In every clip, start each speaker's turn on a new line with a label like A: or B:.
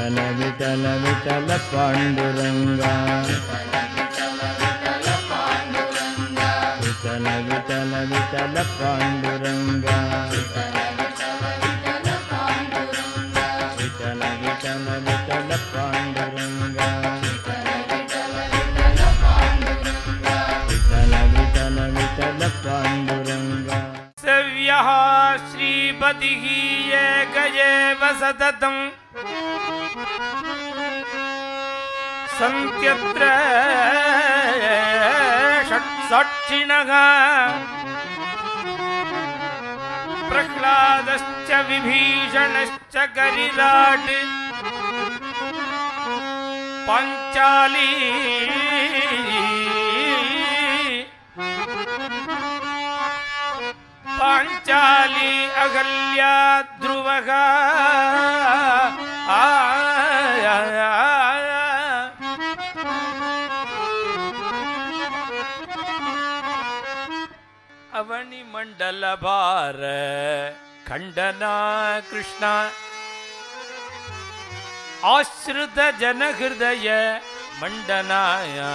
A: विठल विठल विठल पांडुरंगा विठल विठल विठल पांडुरंगा विठल विठल विठल पांडुरंगा विठल विठल विठल पांडुरंगा
B: सव्यः श्रीपतिः एकएव सततं सन्त्यत्र षट्साक्षिणः प्रह्लादश्च विभीषणश्च गरिराट् पाञ्चाली पाञ्चाली अहल्या ध्रुवः अवनि मंडल भार खंडना कृष्ण आश्रित जन हृदय मंडनाया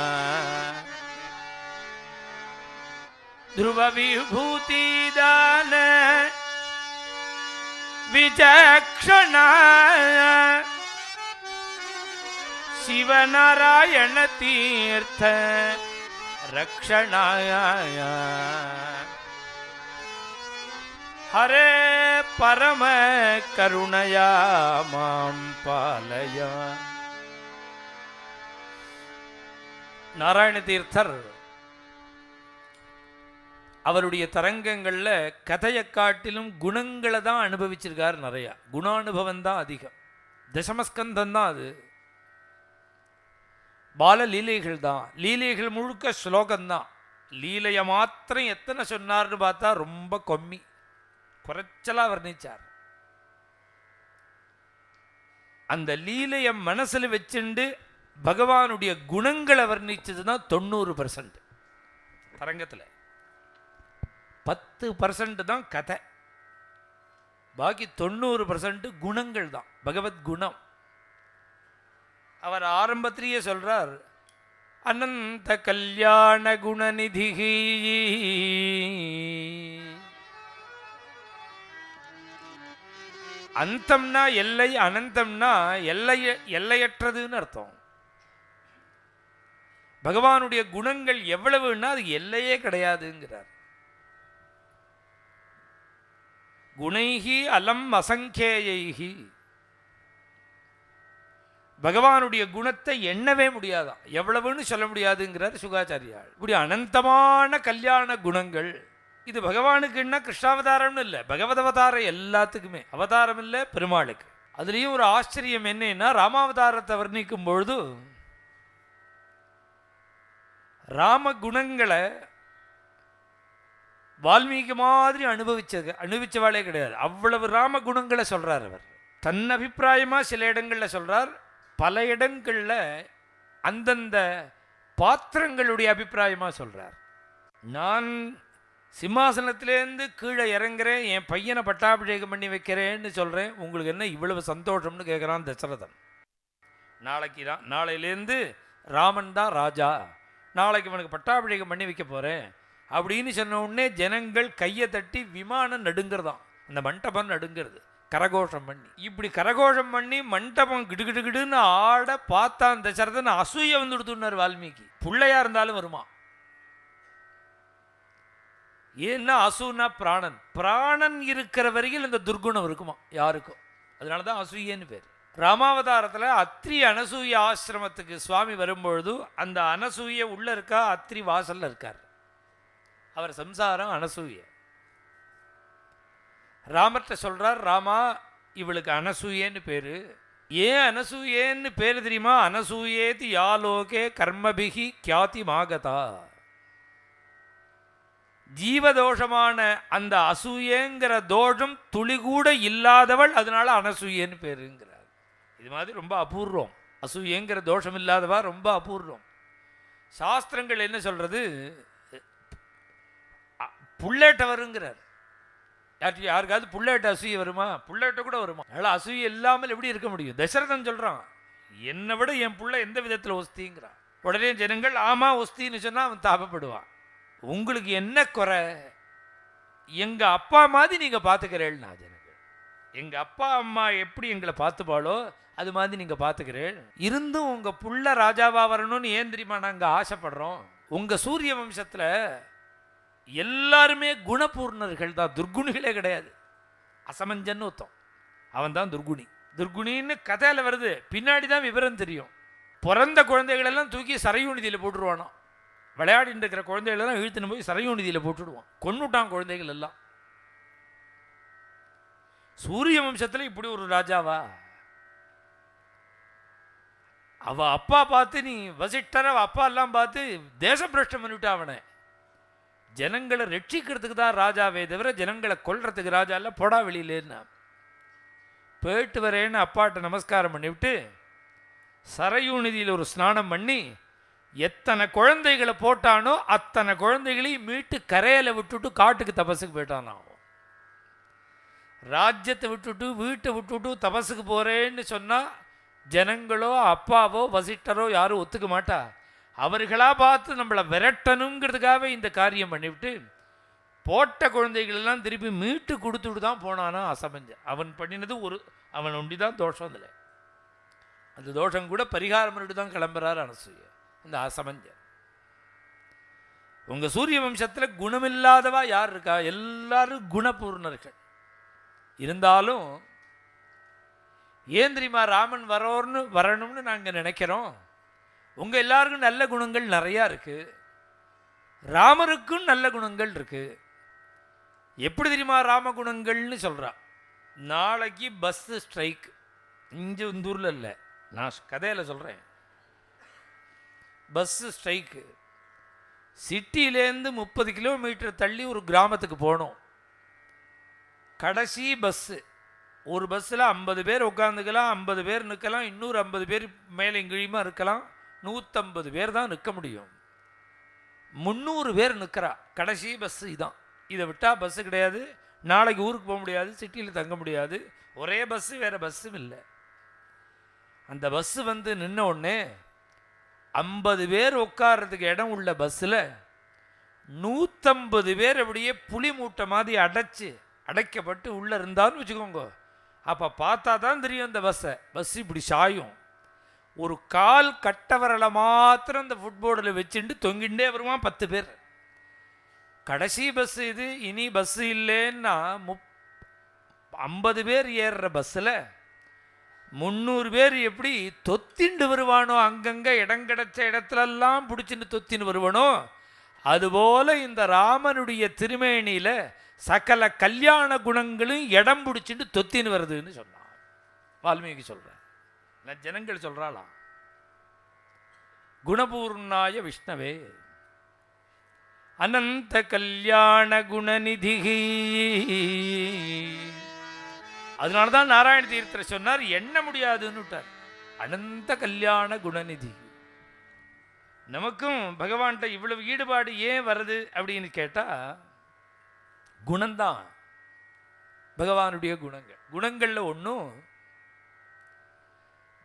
B: ध्रुव विभूति दान विचक्षण शिव नारायण तीर्थ रक्षणाय हरे परम करुणया मां पालय. நாராயண தீர்த்தர் அவருடைய தரங்கங்கள்ல கதையை காட்டிலும் குணங்களை தான் அனுபவிச்சிருக்கார். நிறைய குணானுபவம் தான் அதிகம். தசமஸ்கந்தம் தான் அது. பால லீலைகள் தான். லீலைகள் முழுக்க ஸ்லோகம்தான். லீலையை மாத்திரம் எத்தனை சொன்னார்னு பார்த்தா ரொம்ப கம்மி, குறைச்சலாக வர்ணிச்சார். அந்த லீலையை மனசில் வச்சுண்டு பகவானுடைய குணங்களை வர்ணிச்சதுன்னா 90% தரங்கத்தில். 10% தான் கதை. பாக்கி 90% குணங்கள் தான், பகவத் குணம். அவர் ஆரம்பத்திலேயே சொல்றார், அனந்த கல்யாண குணநிதிஹி. அந்தம்னா எல்லை, அனந்தம்னா எல்லையற்றதுன்னு அர்த்தம். பகவானுடைய குணங்கள் எவ்வளவுன்னா அது எல்லையே கிடையாதுங்கிறார். குணைஹி அலம் அசங்கேயைஹி. பகவானுடைய குணத்தை எண்ணவே முடியாதான், எவ்வளவுன்னு சொல்ல முடியாதுங்கிறார் சுகாச்சாரியார். இப்படி அனந்தமான கல்யாண குணங்கள். இது பகவானுக்குன்னா கிருஷ்ணாவதாரம்னு இல்லை, பகவத் அவதாரம் எல்லாத்துக்குமே. அவதாரம் இல்லை பெருமாளுக்கு. அதுலேயும் ஒரு ஆச்சரியம் என்னன்னா, ராமாவதாரத்தை வர்ணிக்கும் பொழுது ராம குணங்களை வால்மீகி மாதிரி அனுபவிச்சவாளே கிடையாது. அவ்வளவு ராம குணங்களை சொல்றார் அவர். தன் அபிப்பிராயமாக சில இடங்களில் சொல்றார், பல இடங்களில் அந்தந்த பாத்திரங்களுடைய அபிப்பிராயமாக சொல்றார். நான் சிம்மாசனத்திலேருந்து கீழே இறங்குறேன், என் பையனை பட்டாபிஷேகம் பண்ணி வைக்கிறேன்னு சொல்கிறேன், உங்களுக்கு என்ன இவ்வளவு சந்தோஷம்னு கேட்குறான் தசரதன். நாளையிலேருந்து ராமன் தான் ராஜா, நாளைக்கு இவனுக்கு பட்டாபிஷேகம் பண்ணி வைக்க போகிறேன் அப்படின்னு சொன்ன உடனே ஜனங்கள் கையை தட்டி விமானம் நடுங்கிறதான், அந்த மண்டபம் நடுங்கிறது கரகோஷம் பண்ணி. இப்படி கரகோஷம் பண்ணி மண்டபம் கிடுகிடுகிடுன்னு ஆட பார்த்தான் தசரதன். அசூய வந்து கொடுத்துனார் வால்மீகி. பிள்ளையா இருந்தாலும் வருமா? ஏன்னா அசூனா பிராணன். பிராணன் இருக்கிற வரையில் இந்த துர்குணம் இருக்குமா யாருக்கும். அதனால தான் அசூயன்னு பேர். ராமாவதாரத்தில் அத்ரி அனசூய ஆசிரமத்துக்கு சுவாமி வரும்பொழுது அந்த அனசூய உள்ள இருக்கா, அத்ரி வாசல்ல இருக்கார். அவர் சம்சாரம் அனசூய. ராமர்கிட்ட சொல்றார், ராமா இவளுக்கு அனசூயன்னு பேரு. ஏன் அனசூயன்னு பேரு தெரியுமா? அனசூயேதி யாலோகே கர்மபிகி கியாதி மாகதா. ஜீவதோஷமான அந்த அசூயங்கிற தோஷம் துளி கூட இல்லாதவள், அதனால அனசூயன்னு பேருங்கிறார். இது மாதிரி ரொம்ப அபூர்வம். அசூயங்கிற தோஷம் இல்லாதவா ரொம்ப அபூர்வம். சாஸ்திரங்கள் என்ன சொல்றது? புள்ளேட்டவருங்கிறார். யாருக்காவது புள்ளேட்ட அசூய வருமா? புள்ளேட்ட கூட வருமா? அதனால் அசூய இல்லாமல் எப்படி இருக்க முடியும்? தசரதன் சொல்கிறான், என்னை விட என் புள்ள எந்த விதத்தில் ஒஸ்திங்கிறான். உடனே ஜனங்கள் ஆமா ஒஸ்தின்னு சொன்னால் அவன் தாபப்படுவான். உங்களுக்கு என்ன குறை? எங்கள் அப்பா மாதிரி நீங்கள் பார்த்துக்கிறேன்னா ஜனங்கள், எங்கள் அப்பா அம்மா எப்படி எங்களை பார்த்துப்பாளோ அது மாதிரி நீங்கள் பார்த்துக்கிறேன். இருந்தும் உங்கள் புள்ள ராஜாவா வரணும்னு ஏன் தெரியுமா நாங்கள் ஆசைப்படுறோம்? உங்கள் சூரிய வம்சத்தில் எல்லாருமே குணபூர்ணர்கள் தான், துர்குணிகளே கிடையாது. அசமஞ்சன்னு ஒருத்தம், அவன் தான் துர்குணி. துர்குணின்னு கதையில் வருது, பின்னாடி தான் விவரம் தெரியும். பிறந்த குழந்தைகளெல்லாம் தூக்கி சரையூ நிதியில் போட்டுருவானோ, விளையாடிட்டு இருக்கிற குழந்தைகளெல்லாம் இழுத்துன்னு போய் சரையூ நிதியில் போட்டுடுவான், கொன்னுட்டான் குழந்தைகள் எல்லாம். சூரிய வம்சத்தில் இப்படி ஒரு ராஜாவா? அவ அப்பா பார்த்து, நீ வசிட்டர் அவ அப்பா எல்லாம் பார்த்து தேசபிரஷ்டம் பண்ணிவிட்டா அவனை. ஜனங்களை ரட்சிக்கிறதுக்கு தான் ராஜாவே தவிர ஜனங்களை கொல்றதுக்கு ராஜா இல்லை, போடா வெளியிலேன்னா. போயிட்டு வரேன்னு அப்பாட்ட நமஸ்காரம் பண்ணிவிட்டு சரையூ நதியில் ஒரு ஸ்நானம் பண்ணி எத்தனை குழந்தைகளை போட்டானோ அத்தனை குழந்தைகளையும் மீட்டு கரையில் விட்டுட்டு காட்டுக்கு தபஸுக்கு போயிட்டான். ராஜ்யத்தை விட்டுட்டு வீட்டை விட்டுட்டு தபஸுக்கு போகிறேன்னு சொன்னால் ஜனங்களோ அப்பாவோ வசிட்டரோ யாரும் ஒத்துக்க மாட்டா. அவர்களாக பார்த்து நம்மளை விரட்டணுங்கிறதுக்காகவே இந்த காரியம் பண்ணிவிட்டு போட்ட குழந்தைகளெல்லாம் திருப்பி மீட்டு கொடுத்துட்டு தான் போனானா அசமஞ்சன். அவன் பண்ணினது அவன் ஒண்டி தான் தோஷம். அதில் அந்த தோஷம் கூட பரிகாரம் பண்ணிட்டு தான் கிளம்புறாரு அனசூய இந்த அசமஞ்சன். உங்கள் சூரிய வம்சத்தில் குணமில்லாதவா யார் இருக்கா? எல்லாரும் குணபூர்ணர்கள். இருந்தாலும் ஏன் தெரியுமா ராமன் வரணும்னு நாங்கள் நினைக்கிறோம்? உங்கள் எல்லாருக்கும் நல்ல குணங்கள் நிறையா இருக்குது, ராமருக்கும் நல்ல குணங்கள் இருக்குது. எப்படி தெரியுமா ராம குணங்கள்னு சொல்கிறான்? நாளைக்கு பஸ்ஸு ஸ்ட்ரைக், இங்கே இந்த ஊரில் இல்லை, நான் கதையில் சொல்கிறேன். பஸ்ஸு ஸ்ட்ரைக்கு, சிட்டியிலேருந்து 30 கிலோமீட்டர் தள்ளி ஒரு கிராமத்துக்கு போகணும். கடைசி பஸ்ஸு, ஒரு பஸ்ஸில் 50 பேர் உட்காந்துக்கலாம், 50 பேர் நிற்கலாம், இன்னொரு 50 பேர் மேலே எங்கேயுமா இருக்கலாம். 150 பேர் தான் நிற்க முடியும். 300 பேர் நிற்கிறா. கடைசி பஸ்ஸு இதான். இதை விட்டால் பஸ்ஸு கிடையாது, நாளைக்கு ஊருக்கு போக முடியாது, சிட்டியில் தங்க முடியாது. ஒரே பஸ்ஸு, வேறு பஸ்ஸும் இல்லை. அந்த பஸ்ஸு வந்து நின்ன உடனே 50 பேர் உட்கார்றதுக்கு இடம் உள்ள பஸ்ஸில் 150 பேர் அப்படியே புலி மூட்டை மாதிரி அடைக்கப்பட்டு உள்ளே இருந்தான்னு வச்சுக்கோங்க. அப்போ பார்த்தா தான் தெரியும் அந்த பஸ் இப்படி சாயும். ஒரு கால் கட்டவரலை மாத்திரம் அந்த ஃபுட்போர்டில் வச்சுட்டு தொங்கிண்டே வருவான் 10 பேர். கடைசி பஸ்ஸு இது. இனி பஸ்ஸு இல்லைன்னா 50 பேர் ஏறுற பஸ்ஸில் 300 பேர் எப்படி தொத்திண்டு வருவானோ, அங்கங்கே இடம் கிடைச்ச இடத்துலெல்லாம் பிடிச்சிட்டு தொத்தின்னு வருவானோ, அதுபோல் இந்த ராமனுடைய திருமேனியில் சகல கல்யாண குணங்களும் இடம் பிடிச்சிட்டு தொத்தின்னு வருதுன்னு சொன்னான் வால்மீகி. சொல்கிறேன் நான், ஜனங்கள் சொல்கிறாளாம். குணபூர்ணாய விஷ்ணவே அனந்த கல்யாண குணநிதி. அதனால தான் நாராயண தீர்த்தர் சொன்னார் எண்ண முடியாதுன்னு விட்டார். அனந்த கல்யாண குணநிதி. நமக்கும் பகவான்கிட்ட இவ்வளவு ஈடுபாடு ஏன் வருது அப்படின்னு கேட்டால், குணம்தான் பகவானுடைய குணங்கள். குணங்களில் ஒன்றும்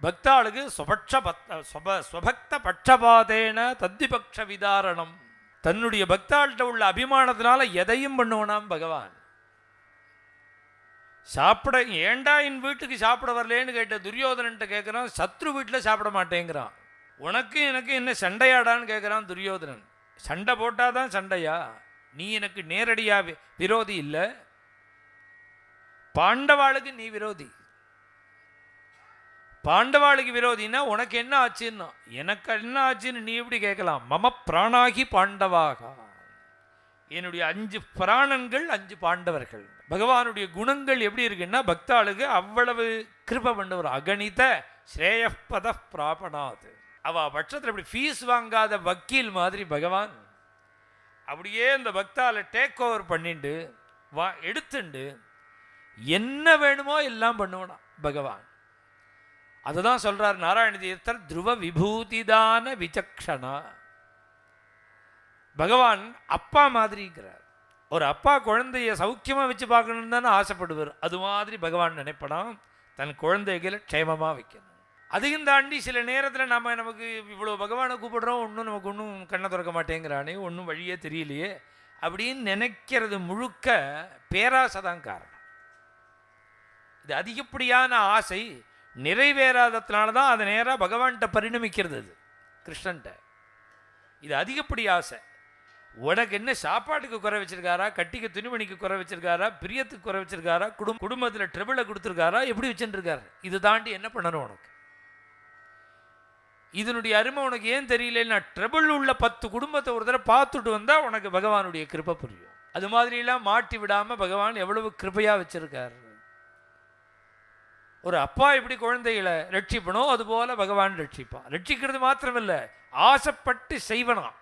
B: பக்தாளுக்கு ஸ்வபக்த பட்சபாதேன தத்திபக்ஷ விதாரணம். தன்னுடைய பக்தாள்கிட்ட உள்ள அபிமானத்தினால எதையும் பண்ணுவானாம் பகவான். சாப்பிட ஏண்டா என் வீட்டுக்கு சாப்பிட வரலேன்னு கேட்ட துரியோதனன்ட்ட கேட்குறான், சத்ரு வீட்டில் சாப்பிட மாட்டேங்கிறான். உனக்கு எனக்கு என்ன சண்டையாடான்னு கேட்குறான் துரியோதனன். சண்டை போட்டால் தான் சண்டையா? நீ எனக்கு நேரடியாக விரோதி இல்லை, பாண்டவாளுக்கு நீ விரோதி. பாண்டவாளுக்கு விரோதினா உனக்கு என்ன ஆச்சுன்னா, எனக்கு என்ன ஆச்சுன்னு நீ எப்படி கேட்கலாம்? மம பிராணாகி பாண்டவாக, என்னுடைய 5 பிராணன்கள் 5 பாண்டவர்கள். பகவானுடைய குணங்கள் எப்படி இருக்குன்னா, பக்தாளுக்கு அவ்வளவு கிருபை பண்ணுவார். அகணித ஸ்ரேயப்பத பிராபணாது. அவ பட்சத்தில் இப்படி ஃபீஸ் வாங்காத வக்கீல் மாதிரி பகவான் அப்படியே இந்த பக்தால டேக் ஓவர் பண்ணிட்டு எடுத்துண்டு என்ன வேணுமோ எல்லாம் பண்ணுவானா பகவான். அதுதான் சொல்றார் நாராயண தீர்த்தர், துருவ விபூதிதான விசக்ஷணா. பகவான் அப்பா மாதிரிங்கிறார். ஒரு அப்பா குழந்தைய சௌக்கியமாக வச்சு பார்க்கணுன்னு தானே ஆசைப்படுவார். அது மாதிரி பகவான் நினைப்படாம் தன் குழந்தைகளை க்ஷேமமாக வைக்கணும். அதையும் தாண்டி சில நேரத்தில் நமக்கு இவ்வளோ பகவானை கூப்பிடுறோம், நமக்கு ஒன்றும் கண்ணை திறக்க மாட்டேங்கிறானே, ஒன்றும் வழியே தெரியலையே அப்படின்னு நினைக்கிறது முழுக்க பேராசை தான் காரணம். இது அதிகப்படியான ஆசை நிறைவேறாததுனால தான் அதை நேராக பகவான்கிட்ட பரிணமிக்கிறது. அது கிருஷ்ணன்ட்ட இது அதிகப்படி ஆசை. உனக்கு என்ன சாப்பாட்டுக்கு குறை வச்சிருக்காரா, கட்டிக்கு துணிமணிக்கு குறை வச்சிருக்காரா, பிரியத்துக்கு குறை வச்சிருக்காரா, குடும்பத்தில் ட்ரிபிளை கொடுத்துருக்காரா, எப்படி வச்சுருக்காரு? இது தாண்டி என்ன பண்ணணும் உனக்கு? இதனுடைய அருமை உனக்கு ஏன் தெரியலன்னா, ட்ரிபிள் உள்ள 10 குடும்பத்தை ஒரு தடவை பார்த்துட்டு வந்தால் உனக்கு பகவானுடைய கிருபை புரியும். அது மாதிரிலாம் மாட்டி விடாமல் பகவான் எவ்வளவு கிருபையாக வச்சிருக்காரு. ஒரு அப்பா எப்படி குழந்தைகளை ரட்சிப்பனோ அதுபோல பகவான் ரட்சிப்பான். ரட்சிக்கிறது மாத்திரமில்லை, ஆசைப்பட்டு செய்வனாம்.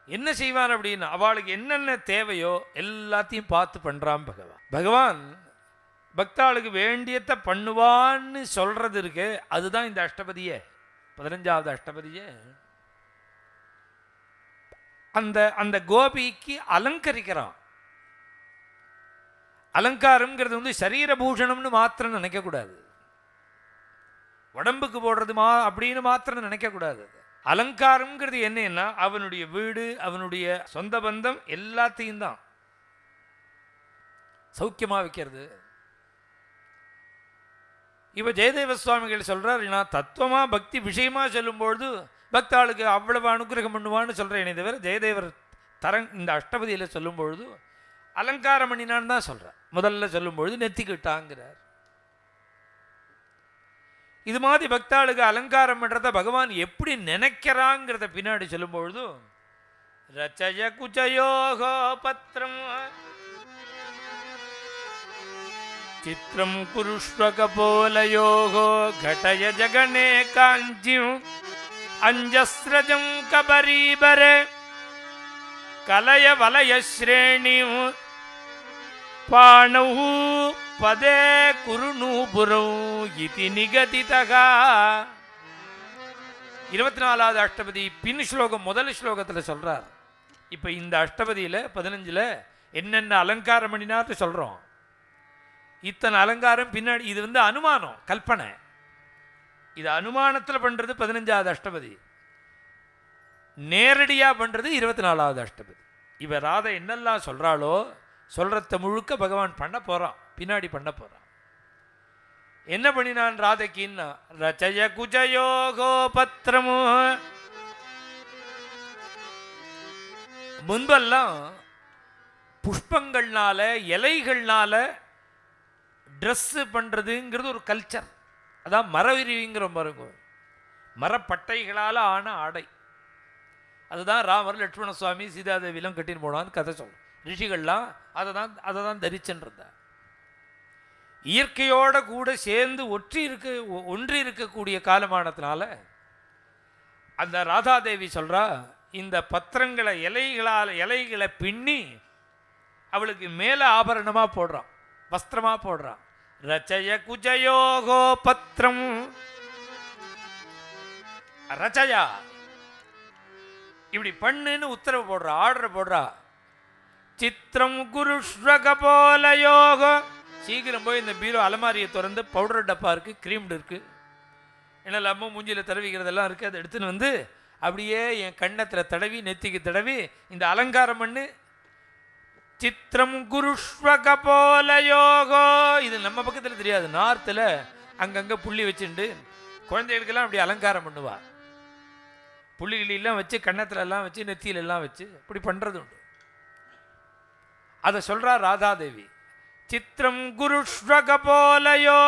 B: என்ன செய்வான் அப்படின்னா, அவளுக்கு என்னென்ன தேவையோ எல்லாத்தையும் பார்த்து பண்ணுறான் பகவான். பகவான் பக்தாளுக்கு வேண்டியத்தை பண்ணுவான்னு சொல்றது இருக்கு. அதுதான் இந்த அஷ்டபதியே, 15வது அஷ்டபதியே. அந்த கோபிக்கு அலங்கரிக்கிறான். அலங்காரம்ங்கிறது வந்து சரீரபூஷணம்னு மாத்திரம் நினைக்கக்கூடாது, உடம்புக்கு போடுறது அப்படின்னு மாத்திரம் நினைக்கக்கூடாது. அலங்காரம்ங்கிறது என்னன்னா, அவனுடைய வீடு, அவனுடைய சொந்த பந்தம் எல்லாத்தையும் தான் சௌக்கியமாக வைக்கிறது. இப்போ ஜெயதேவ சுவாமிகள் சொல்கிறார், நான் தத்துவமாக பக்தி விஷயமாக சொல்லும்பொழுது பக்தாளுக்கு அவ்வளவு அனுகிரகம் பண்ணுவான்னு சொல்கிறேனே தவிர, ஜெயதேவர் இந்த அஷ்டபதியில் சொல்லும்பொழுது அலங்காரம் பண்ணினான்னு தான் சொல்கிறார். முதல்ல சொல்லும்பொழுது நெத்திக்கிட்டாங்கிறார். இது மாதிரி பக்தாளுக்கு அலங்காரம் பண்ணுறத பகவான் எப்படி நினைக்கிறாங்கிறத பின்னாடி சொல்லும்பொழுது, ரச்சய குச்சயோகோ பத்ரம் சித்ரம் குருஷ்வகபோலயோகோ கடய ஜகனே காஞ்சிம் அஞ்சஸ்ரஜம் கபரீபரே கலய வலய ஸ்ரேணிம் பாணௌ பதே குருநூபுரௌ இதி நிகதிதகா. 24வது அஷ்டபதி பின் ஸ்லோகம் முதல் ஸ்லோகத்தில் சொல்கிறார். இப்போ இந்த அஷ்டபதியில் 15ல் என்னென்ன அலங்காரம் பண்ணினார்னு சொல்கிறோம். இத்தனை அலங்காரம் பின்னாடி இது வந்து அனுமானம், கல்பனை. இது அனுமானத்தில் பண்ணுறது 15வது அஷ்டபதி, நேரடியாக பண்ணுறது 24வது அஷ்டபதி. இவ ராதை என்னெல்லாம் சொல்கிறாளோ சொல்கிறத முழுக்க பகவான் பண்ண போகிறான், பின்னாடி பண்ண போகிறான். என்ன பண்ணினான் ராதைக்குன்னா, ரச்சய குஜயோகோ பத்திரமோ. முன்பெல்லாம் புஷ்பங்கள்னால இலைகள்னால ட்ரெஸ்ஸு பண்ணுறதுங்கிறது ஒரு கல்ச்சர். அதான் மரவிரிவிங்கிற பாருங்க, மரப்பட்டைகளால் ஆன ஆடை. அதுதான் ராமர் லட்சுமண சுவாமி சீதாதேவிலாம் கட்டின்னு போனான்னு கதை சொல்லும். ரிஷிகள்லாம் அதை தான் தரிச்சுன்றத. இயற்கையோட கூட சேர்ந்து ஒன்றி இருக்கக்கூடிய காலமானதுனால அந்த ராதாதேவி சொல்கிறா, இந்த பத்திரங்களை இலைகளை பின்னி அவளுக்கு மேலே ஆபரணமாக போடுறான், வஸ்திரமாக போடுறான். ரச்சய குஜயோகோ பத்திரம், ரச்சயா இப்படி பண்ணுன்னு உத்தரவு போடுறா, ஆர்டர் போடுறா. சித்திரம் குருஷ்வகபோலயோகோ, சீக்கிரம் போய் இந்த பீரோ அலமாரியை திறந்து பவுடர் டப்பா இருக்குது, க்ரீம்டு இருக்குது, என்ன அம்மா மூஞ்சியில் தடவிக்கிறதெல்லாம் இருக்குது, அதை எடுத்துன்னு வந்து அப்படியே என் கண்ணத்தில் தடவி நெத்திக்கு தடவி இந்த அலங்காரம் பண்ணு. சித்திரம் குருஷ்வகபோலயோகோ. இது நம்ம பக்கத்தில் தெரியாது, நார்த்தில் அங்கங்கே புள்ளி வச்சுண்டு குழந்தைகளுக்கெல்லாம் அப்படி அலங்காரம் பண்ணுவா. புள்ளிகளெல்லாம் வச்சு கண்ணத்துலலாம் வச்சு நெத்தியிலெல்லாம் வச்சு இப்படி பண்ணுறது உண்டு. அதை சொல்கிறா ராதாதேவி. சித்திரம் குருஷ்வகபோலயோ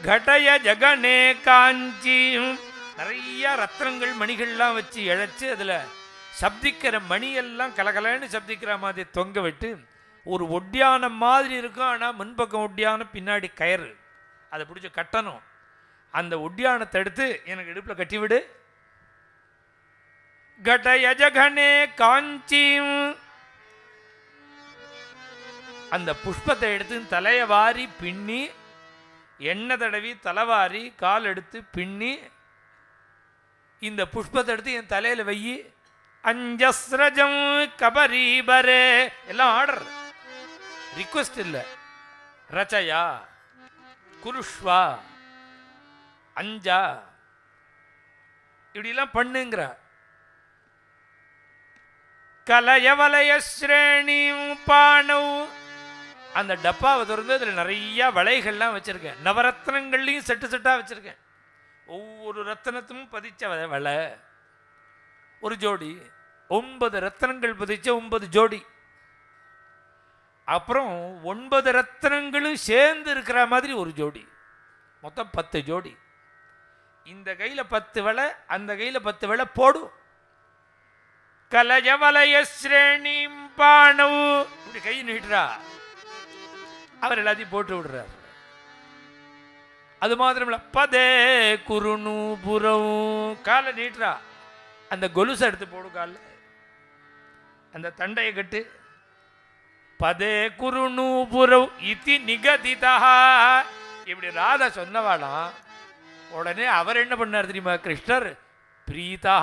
B: கடய ஜகனே காஞ்சி. நிறைய ரத்னங்கள் மணிகள்லாம் வச்சு இழைச்சி அதில் சப்திக்கிற மணியெல்லாம் கலகலன்னு சப்திக்கிற மாதிரி தொங்க விட்டு ஒரு ஒட்டியானம் மாதிரி இருக்கும். ஆனால் முன்பக்கம் ஒட்டியானம், பின்னாடி கயிறு, அதை பிடிச்சி கட்டணும். அந்த ஒட்டியானத்தை எடுத்து எனக்கு இடுப்பில் கட்டிவிடு. கடய ஜகனே காஞ்சி. அந்த புஷ்பத்தை எடுத்து தலையை வாரி பின்னி, எண்ணெய் தடவி தலைவாரி கால் எடுத்து பின்னி, இந்த புஷ்பத்தை எடுத்து என் தலையில் வையி அஞ்சஸ்ரஜம் கபரீபரே எல்லாம் ஆர்டர், ரிக்வெஸ்ட் இல்லை. ரச்சயா குருஷ்வா அஞ்சா இப்படிலாம் பண்ணுங்கிற. கலயவலய ஸ்ரேணி பானவ், அந்த டப்பாவை திறந்து அதில் நிறைய வளைகள்லாம் வச்சிருக்கேன். நவரத்னங்கள்லையும் செட்டு செட்டாக வச்சிருக்கேன். ஒவ்வொரு ரத்தனத்தும் பதிச்ச வளை ஒரு ஜோடி, 9 ரத்தனங்கள் பதிச்ச 9 ஜோடி. அப்புறம் 9 ரத்தனங்களும் சேர்ந்து இருக்கிற மாதிரி ஒரு ஜோடி, மொத்தம் 10 ஜோடி. இந்த கையில் 10 வளை, அந்த கையில் 10 வளை போடும். கலஜவலய ஸ்ரேணி பானவ், இப்படி கை நீட்டுறா, அவர் எல்லாத்தையும் போட்டு விடுறார். அது மாத்திரமில்ல, பதே குருணு புறவும், காலை நீட்டுறா, அந்த கொலுசை எடுத்து போடு காலில், அந்த தண்டையை கட்டு. பதே குருணு புறவ் இதி நிகதிதா, இப்படி ராதா சொன்னவாளாம். உடனே அவர் என்ன பண்ணார் தெரியுமா? கிருஷ்ணர் பிரீதா,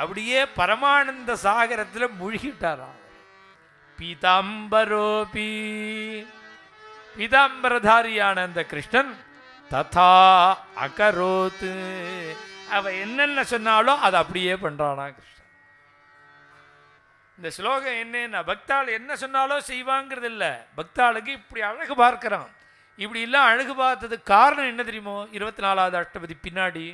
B: அப்படியே பரமானந்த சாகரத்தில் முழுகிட்டாராம். பீதாம்பரோபி, பீதாம்பரதாரியான அந்த கிருஷ்ணன் ததா அகரோத்து, அவ என்னென்ன சொன்னாலோ அதை அப்படியே பண்றானா கிருஷ்ணன். இந்த ஸ்லோகம் என்னன்னா, பக்தாள் என்ன சொன்னாலோ செய்வாங்கிறது இல்லை, பக்தாளுக்கு இப்படி அழகு பார்க்கிறான். இப்படி எல்லாம் அழகு பார்த்ததுக்கு காரணம் என்ன தெரியுமோ? 24வது அஷ்டபதி பின்னாடி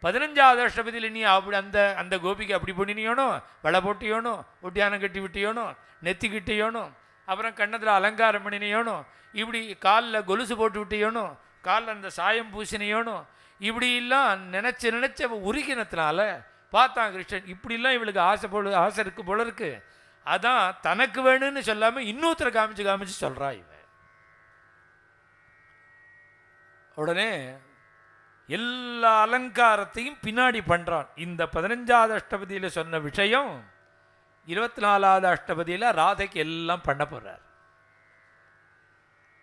B: 15வது அஷ்டபதியில் நீ அப்படி அந்த அந்த கோபிக்கு அப்படி பண்ணினியோனோ, வளை போட்டியோனோ, ஒட்டியானம் கட்டி விட்டியோனோ, நெத்தி கிட்டியோனோ, அப்புறம் கண்ணத்தில் அலங்காரம் பண்ணினியோனோ, இப்படி காலில் கொலுசு போட்டு விட்டியோனோ, காலில் அந்த சாயம் பூசினியோனோ, இப்படிலாம் நினச்ச உருகினத்தினால பார்த்தான் கிருஷ்ணன். இப்படிலாம் இவளுக்கு ஆசை இருக்கு போல இருக்கு. அதான் தனக்கு வேணும்னு சொல்லாமல் இன்னொருத்தரை காமிச்சு சொல்கிறா இவன். உடனே எல்லா அலங்காரத்தையும் பின்னாடி பண்ணுறான். இந்த 15வது அஷ்டபதியில் சொன்ன விஷயம் 24வது அஷ்டபதியில் ராதைக்கு எல்லாம் பண்ண போகிறார்.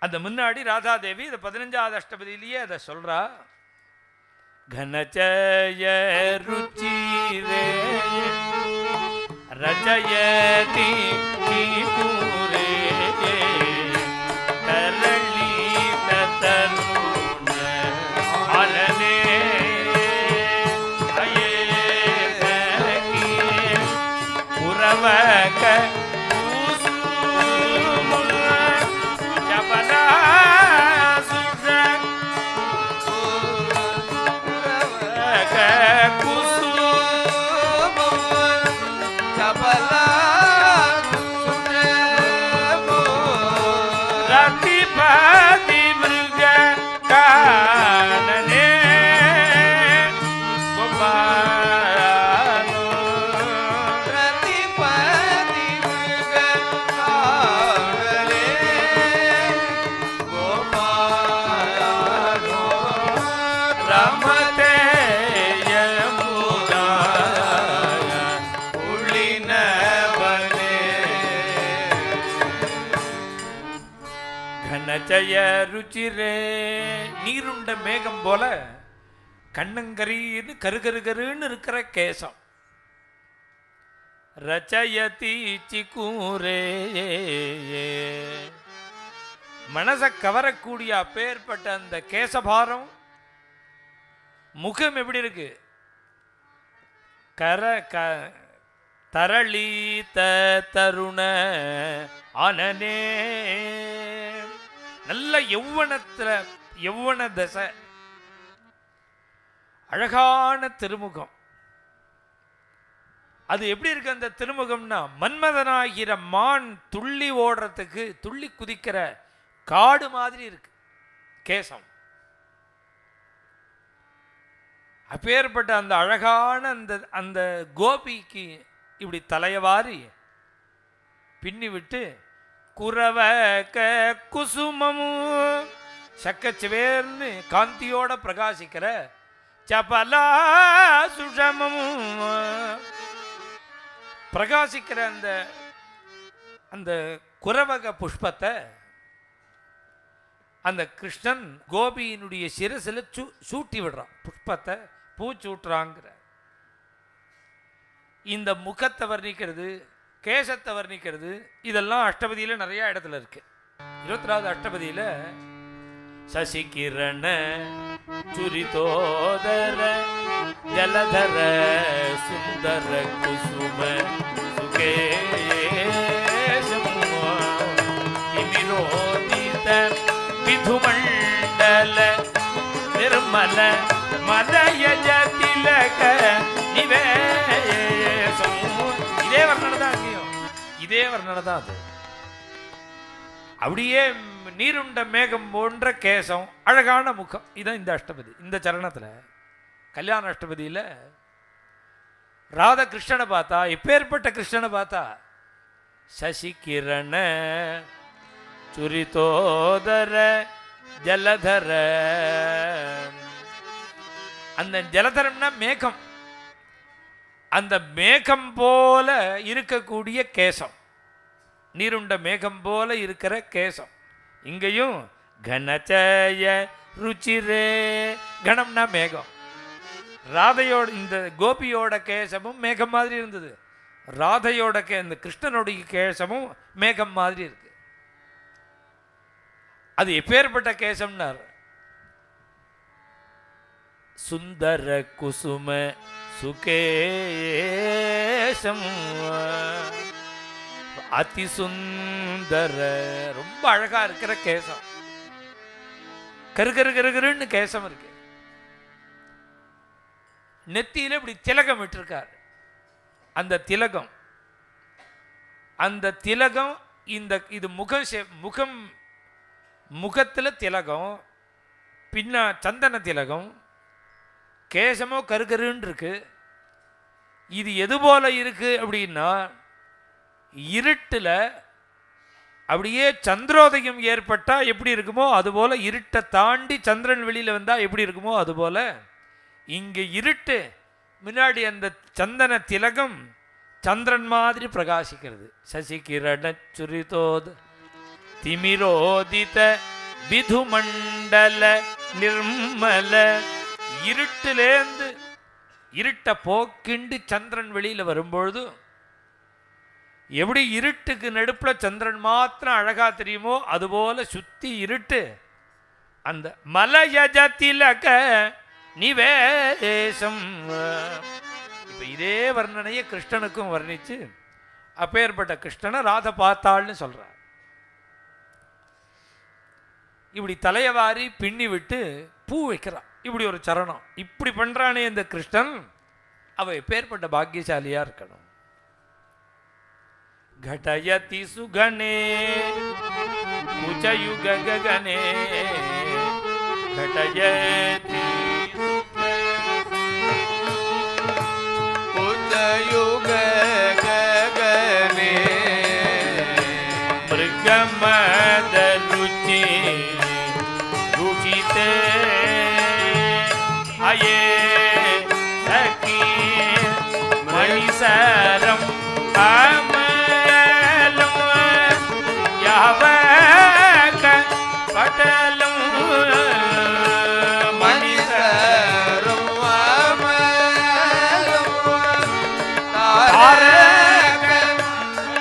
B: அந்த முன்னாடி ராதாதேவி இந்த 15வது அஷ்டபதியிலேயே அதை சொல்கிறா. கனச்சய ருச்சிரே ரஜயதி பூரே தரளித தருண அலனே அயே சகி புரவக ஜய ருச்சிரே, நீருண்ட மேகம் போல கண்ணங்கரின்னு கருகருன்னு இருக்கிற கேசம். ரச்சயதி சிக்கூரே, மனசை கவரக்கூடிய அப்பேற்பட்ட அந்த கேசபாரம். முகம் எப்படி இருக்கு? தரளி தருண ஆனனே, நல்ல யௌவன தசை, அழகான திருமுகம். அது எப்படி இருக்கு அந்த திருமுகம்னா, மன்மதனாகிற மான் துள்ளி ஓடுறதுக்கு துள்ளி குதிக்கிற காடு மாதிரி இருக்கு கேசம். அப்பேற்பட்ட அந்த அழகான அந்த கோபிக்கு இப்படி தலையவாரி பின்னி விட்டு குரவ குசுமமும் சக்கச்சுவேர்னு காந்தியோட பிரகாசிக்கிற சபலா சுஷமும் பிரகாசிக்கிற அந்த குரவக புஷ்பத்தை அந்த கிருஷ்ணன் கோபியினுடைய சிரசில் சூட்டி விடுறான். புஷ்பத்தை பூச்சூட்டுறாங்கிற இந்த முகத்தை வர்ணிக்கிறது, கேசத்தை வர்ணிக்கிறது, இதெல்லாம் அஷ்டபதியில் நிறைய இடத்துல இருக்கு. 22வது அஷ்டபதியில் சசிகிரண சுரிதோதர ஜலதர சுந்தர குசும சுகேசம் திமிரோதித விதுமண்டல நிர்மல மதயஜ திலக நிவேசம். இதே வர்ணனை தான் அங்கேயும், இதே வர்ணனை தான் அது. அப்படியே நீருண்ட மேகம் போன்ற கேசம், அழகான முகம். இதான் இந்த அஷ்டபதி. இந்த சரணத்தில் கல்யாண அஷ்டபதியில் ராதா கிருஷ்ணனை பார்த்தா, எப்பேற்பட்ட கிருஷ்ணனை பார்த்தா, சசிகிரண சுரிதோதர ஜலதர. அந்த ஜலதரம்னா மேகம், அந்த மேகம் போல இருக்கக்கூடிய கேசம், நீருண்ட மேகம் போல இருக்கிற கேசம். இங்கேயும் கனச்சய ருச்சிரே, கணம்னா மேகம். ராதையோட இந்த கோபியோட கேசமும் மேகம் மாதிரி இருந்தது, ராதையோட இந்த கிருஷ்ணனுடைய கேசமும் மேகம் மாதிரி இருக்கு. அது எப்பேற்பட்ட கேசம்னார், சுந்தர குசும சுகேசம் அதி சுந்தர, ரொம்ப அழகா இருக்கிற கேசம். கருகருன்னு கேசம் இருக்கு. நெத்தியில இப்படி திலகம் விட்டிருக்கார். அந்த திலகம், அந்த திலகம் இந்த இது முகம் முகத்துல திலகம், பின்ன சந்தன திலகம், கேசமோ கருகருன்னு இருக்கு. இது எது போல இருக்கு அப்படின்னா, இருட்டில் அப்படியே சந்திரோதயம் ஏற்பட்டால் எப்படி இருக்குமோ அதுபோல், இருட்டை தாண்டி சந்திரன் வெளியில் வந்தால் எப்படி இருக்குமோ அதுபோல், இங்கே இருட்டு முன்னாடி அந்த சந்தன திலகம் சந்திரன் மாதிரி பிரகாசிக்கிறது. சசிகிரண சுரிதோத திமிரோதித விதுமண்டல நிர்மல. இருட்டிலேந்து இருட்டை போக்கிண்டு சந்திரன் வெளியில் வரும்பொழுது எப்படி இருட்டுக்கு நடுப்புல சந்திரன் மாத்திரம் அழகா தெரியுமோ அதுபோல சுத்தி இருட்டு. அந்த மலயஜத்திலக நிவேசம். இப்ப இதே வர்ணனையை கிருஷ்ணனுக்கும் வர்ணிச்சு, அப்பேற்பட்ட கிருஷ்ணனை ராதை பார்த்தாள்னு சொல்றார். இப்படி தலையவாரி பின்னி விட்டு பூ வைக்கிறான். இப்படி ஒரு சரணம் இப்படி பண்றானே இந்த கிருஷ்ணன், அவ எப்பேற்பட்ட பாக்கியசாலியா இருக்கணும். घटयति सुगणे कुचयुग गगने घटयति
C: कुचयुग गगने
B: मृगमदरुचि रुचिते अये सखी मणिसरम பட்டலும்
C: மணிதரும்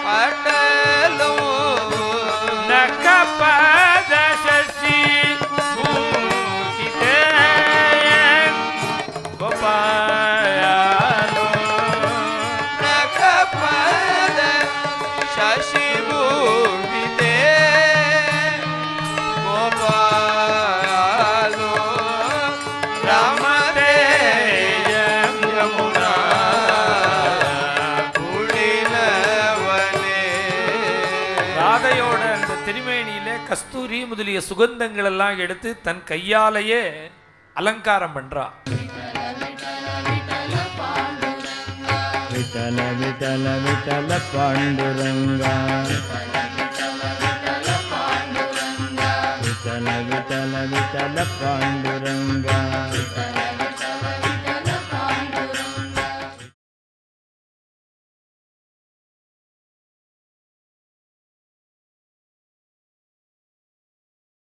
C: பட்டலும்
B: நகபத சசி பூஷிதே கோபாலோ
C: நகபத சசி பூஷிதே
B: ராதையோட அந்த திருமேனியில கஸ்தூரி முதலிய சுகந்தங்கள் எல்லாம் எடுத்து தன் கையாலேயே அலங்காரம் பண்றா.
A: விட்டல விட்டல விட்டல பாண்டுரங்கா, விட்டல விட்டல விட்டல பாண்டுரங்கா.